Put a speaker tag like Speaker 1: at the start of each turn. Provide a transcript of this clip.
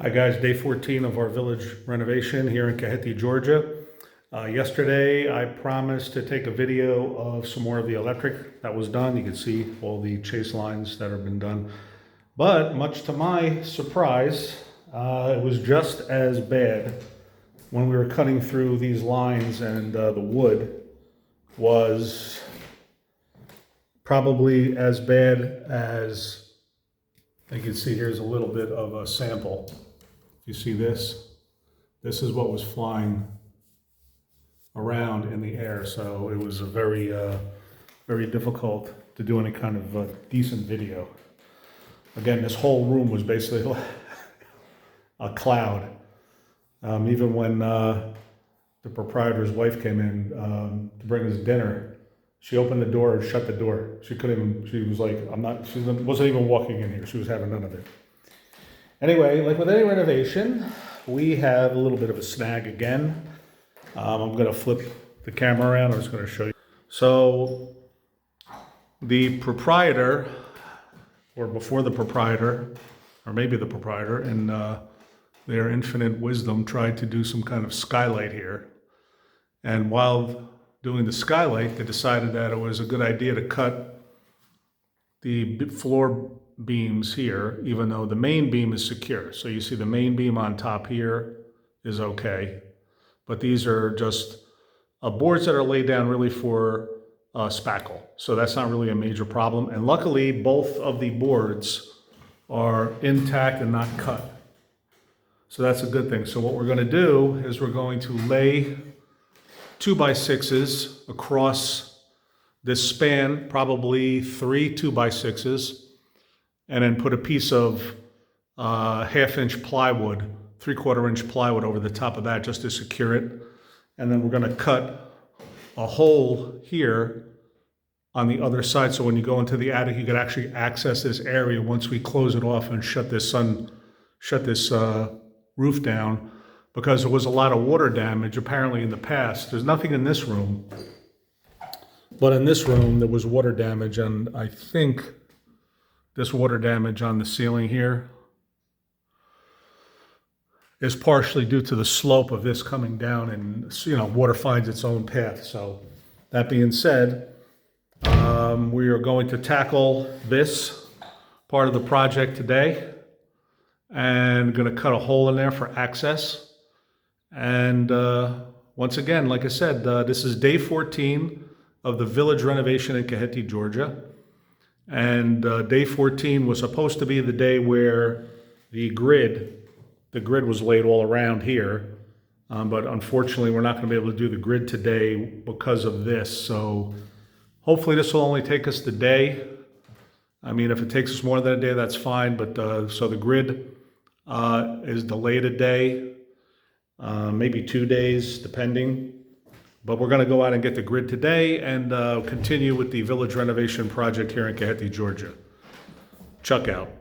Speaker 1: Hi guys, day 14 of our village renovation here in Kakheti, Georgia. Yesterday I promised to take a video of some more of the electric that was done. You can see all the chase lines that have been done. But much to my surprise, it was just as bad when we were cutting through these lines, and the wood was probably as bad as, you can see here's a little bit of a sample. You see this? This is what was flying around in the air, so it was a very, very difficult to do any kind of decent video. Again, this whole room was basically a cloud. Even when the proprietor's wife came in to bring us dinner, she opened the door and shut the door. She couldn't even, she was like, she wasn't even walking in here. She was having none of it. Anyway, like with any renovation, we have a little bit of a snag again. I'm going to flip the camera around. I'm just going to show you. So the proprietor, or before the proprietor, or maybe the proprietor, in their infinite wisdom, tried to do some kind of skylight here. And while doing the skylight, they decided that it was a good idea to cut the floor beams here, even though the main beam is secure. So you see the main beam on top here is okay, but these are just boards that are laid down really for spackle. So that's not really a major problem. And luckily, both of the boards are intact and not cut. So that's a good thing. So what we're going to do is we're going to lay 2x6s across this span, probably 3 2x6s, and then put a piece of 1/2-inch plywood, 3/4-inch plywood over the top of that just to secure it. And then we're going to cut a hole here on the other side, so when you go into the attic, you can actually access this area once we close it off and shut this roof down, because there was a lot of water damage apparently in the past. There's nothing in this room, but in this room there was water damage, and I think this water damage on the ceiling here is partially due to the slope of this coming down, and water finds its own path. So that being said, we are going to tackle this part of the project today, and going to cut a hole in there for access. And once again, like I said, this is day 14 of the village renovation in Kakheti, Georgia. And day 14 was supposed to be the day where the grid was laid all around here. But unfortunately, we're not going to be able to do the grid today because of this. So hopefully this will only take us the day. I mean, if it takes us more than a day, that's fine. But so the grid is delayed a day, maybe 2 days, depending. But we're going to go out and get the grid today and continue with the village renovation project here in Kakheti, Georgia. Chuck out.